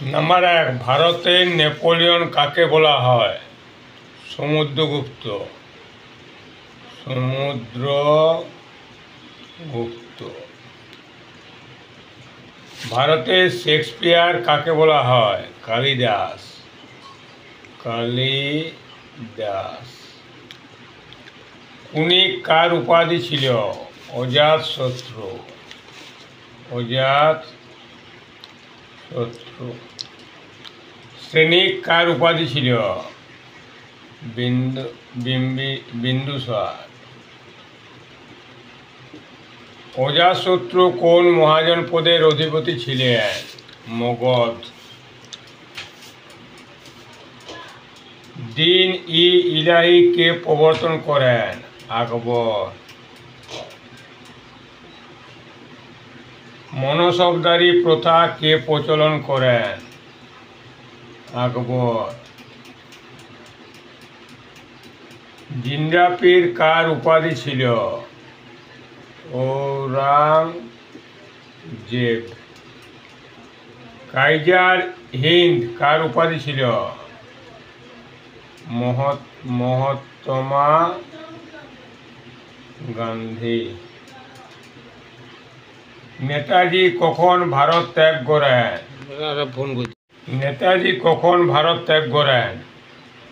Number 1, ভারতের Napoleon কাকে বলা হয়? সমুদ্রগুপ্ত। সমুদ্রগুপ্ত। ভারতের শেক্সপিয়ার কাকে বলা হয়? কালিদাস। কালিদাস। কুনিক কার উপাধি ছিল? অজাতশত্রু। অজাতশত্রু। সৈনিক কার উপাধি ছিল? বিন্দুসার। অজাতশত্রু কোন মহাজনপদের অধিপতি ছিলেন? মগধ। দিন-ই-ইলাহি কে প্রবর্তন করেন? আকবর। মনসবদারি প্রথা কে প্রচলন করেন? আকবর। জিন্দা পীর কার উপাধি ছিল? ঔরঙ্গজেব। কাইজার হিন্দ কার উপাধি ছিল? মহাত্মা গান্ধী। নেতাজি কখন ভারত ত্যাগ করেন? নেতাজি কখন ভারত ত্যাগ করেন?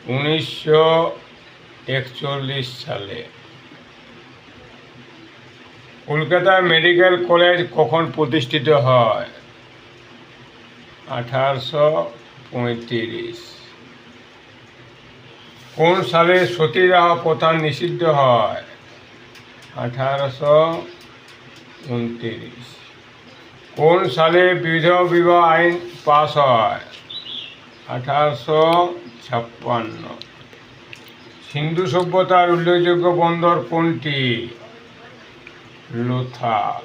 1941 সালে। কলকাতা মেডিকেল কলেজ কখন প্রতিষ্ঠিত হয়? 1835। কোন সালে সতীদাহ প্রথা নিষিদ্ধ হয়? 1829। কোন সালে বিধবা বিবাহ আইন পাস হয়? 1856। সিন্ধু সভ্যতার উল্লেখযোগ্য বন্দর কোনটি? লোথাল।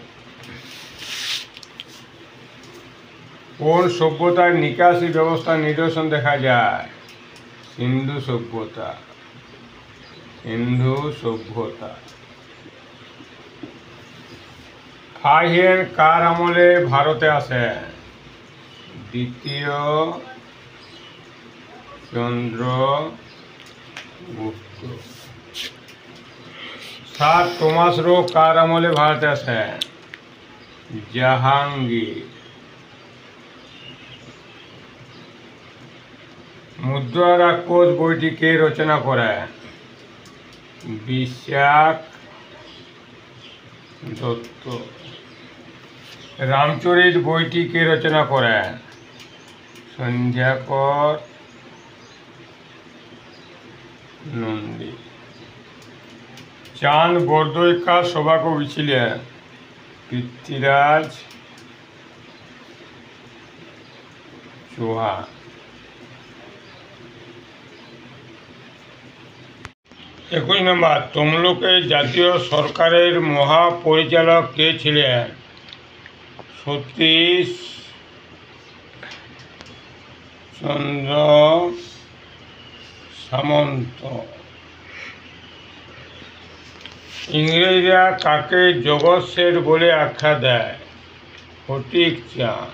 কোন সভ্যতার নিকাশি ব্যবস্থার নিদর্শন দেখা যায়? সিন্ধু সভ্যতা। ফাহিয়েন কার আমলে ভারতে আসেন? দ্বিতীয় চন্দ্রগুপ্ত। স্যার টমাস রো কার আমলে ভারতে আসেন? জাহাঙ্গীর। মুদ্রা রাক্ষস বইটি কে রচনা করেন? বিশ্বাস দত্ত। রামচরিত বইটি কে রচনা করেন? সন্ধ্যাকর নন্দী। চাঁদ বরদৈ কার সভাকবি ছিলেন? পৃথ্বীরাজ চৌহান। 21 নম্বর, তমলুকের জাতীয় সরকারের মহাপরিচালক কে ছিলেন? সতীশ চন্দ্র সামন্ত। ইংরেজরা কাকে জগৎ শেঠ বলে আখ্যা দেয়? ফটিক চাঁদ।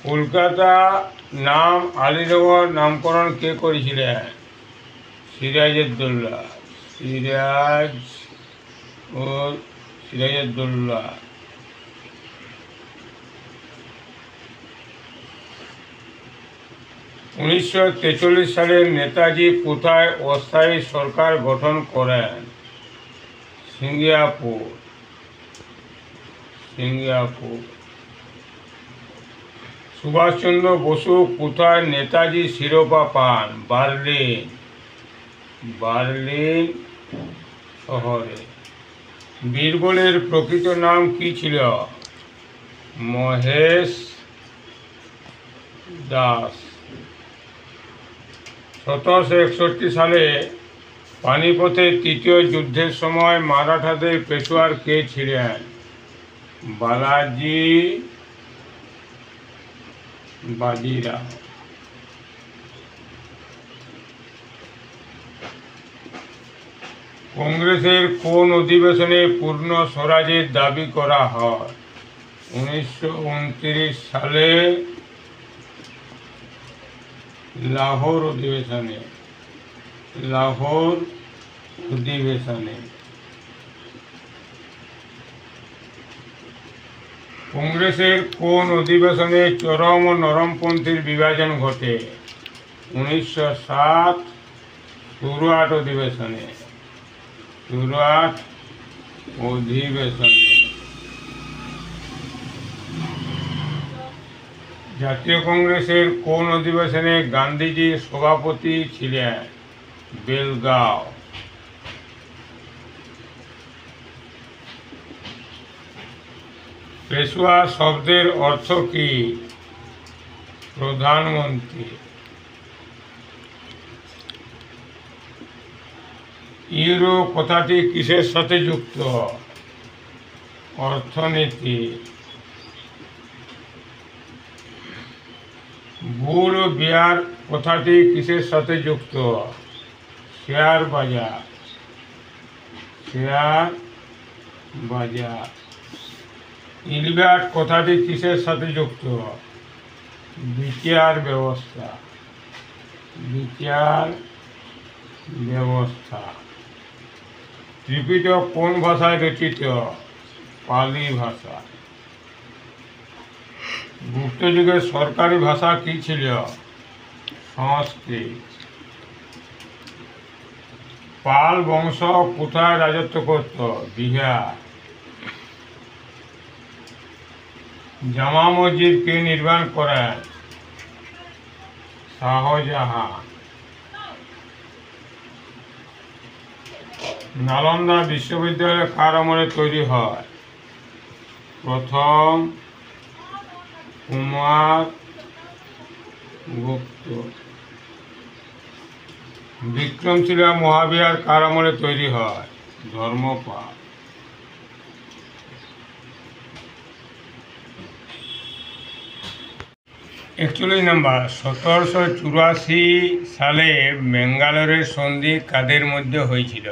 কলকাতা নাম আলীনগর নামকরণ কে করেছিলেন? সিরাজউদ্দৌলা। সিরাজউদ্দৌলা। 1943 সালে নেতাজি কোথায় অস্থায়ী সরকার গঠন করেন? সিঙ্গাপুর। সুভাষচন্দ্র বসু কোথায় নেতাজি শিরোপা পান? বার্লিন শহরে। বীরবলের প্রকৃত নাম কি ছিল? মহেশ দাস। 1761 সালে পানিপথের তৃতীয় যুদ্ধের সময় মারাঠাদের পেশোয়ার কে ছিলেন? বাজিরাও। কংগ্রেসের কোন অধিবেশনে পূর্ণ স্বরাজের দাবি করা হয়? 1929 সালে লাহোর অধিবেশনে। লাহোর অধিবেশনে। কংগ্রেসের কোন অধিবেশনে চরম ও নরমপন্থীর বিভাজন ঘটে? 1907 সুরাট অধিবেশনে। সুরাট অধিবেশনে। জাতীয় কংগ্রেসের কোন অধিবেশনে গান্ধীজি সভাপতি ছিলেন? বেলগাঁও। পেশোয়া শব্দের অর্থ কি? প্রধানমন্ত্রী। ইউরো কথাটি কিসের সাথে যুক্ত? অর্থনীতি। বুল ও বিয়ার কথাটি কিসের সাথে যুক্ত? শেয়ার বাজার। শেয়ার বাজার। ইলবার্ট কথাটি কিসের সাথে যুক্ত? বিচার ব্যবস্থা। বিচার ব্যবস্থা। ত্রিপিটক কোন ভাষায় রচিত? পালি ভাষা। গুপ্ত যুগের সরকারি ভাষা কি ছিল? সংস্কৃত। পাল বংশ কোথায় রাজত্ব করত? বিহার। জামা মসজিদ কে নির্মাণ করেন? শাহজাহান। নালন্দা বিশ্ববিদ্যালয় কার আমলে তৈরি হয়? প্রথম কুমার গুপ্ত। বিক্রমশিলা মহাবিহার কার আমলে তৈরি হয়? ধর্মপাল। 41 নম্বর, 1784 সালে ম্যাঙ্গালোরের সন্ধি কাদের মধ্যে হয়েছিল?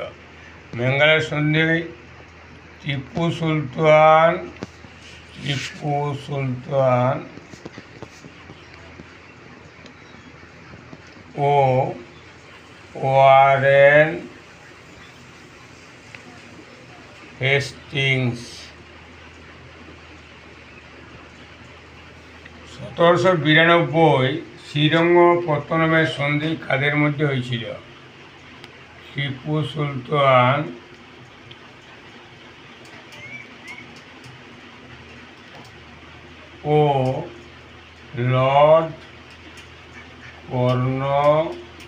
ম্যাঙ্গালোর সন্ধি টিপু সুলতান ও ওয়ারেন হেস্টিংস। 1792 শ্রীরঙ্গপত্তনমের সন্ধি কাদের মধ্যে হয়েছিল? টিপু সুলতান ও লর্ড কর্নওয়ালিস।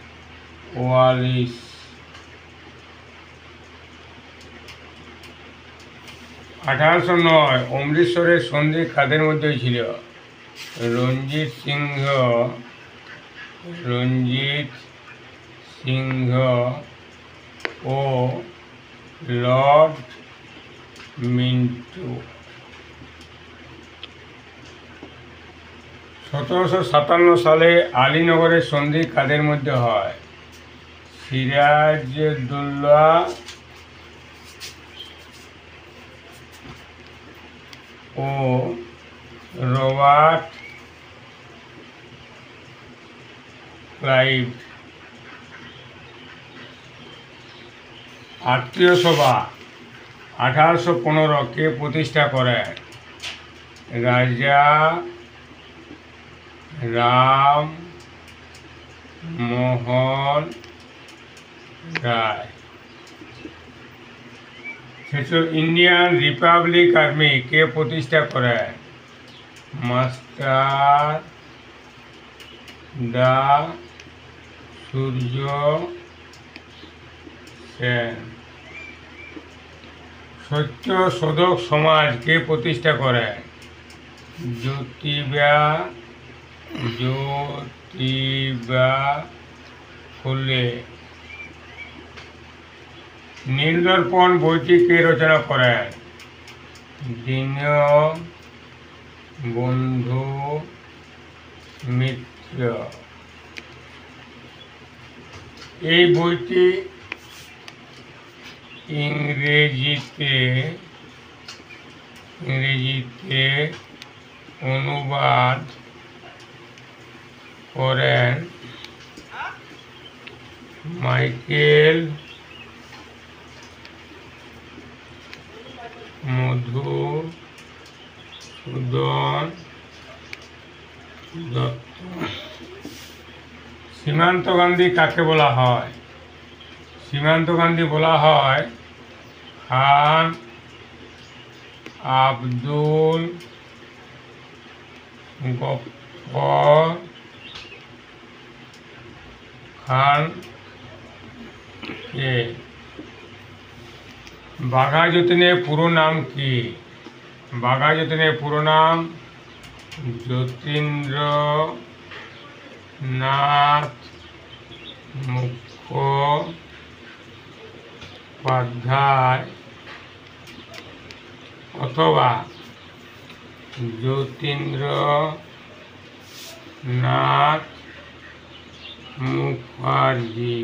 1809 অমৃতসরের সন্ধি কাদের মধ্যে হয়েছিল? রঞ্জিত সিংহ ও লর্ড মিন্টো। 1757 সালে আলীনগরের সন্ধি কাদের মধ্যে হয়? সিরাজউদ্দৌলা ও রবার্ট ক্লাইভ। আত্মীয় সভা 1815 কে প্রতিষ্ঠা করেন? রাজা Rammohan Roy. Indian Republic army কে প্রতিষ্ঠা করেন? মাস্টার দা সূর্য সেন। সত্য শোধক সমাজ কে প্রতিষ্ঠা করেন? জ্যোতিবা ফুলে। নীলদর্পণ বইটি কে রচনা করেন? দীনবন্ধু মিত্র। এই বইটি ইংরেজিতে অনুবাদ করেন মাইকেল মধুসূদন দত্ত। সীমান্ত গান্ধী কাকে বলা হয়? সীমান্ত গান্ধী বলা হয় খান আব্দুল গফফর খানকে। বাঘা যতীনের পুরো নাম কি? বাঘা যতীনের পুরো নাম যতীন্দ্রনাথ মুখোপাধ্যায় অথবা যতীন্দ্রনাথ মুখার্জি।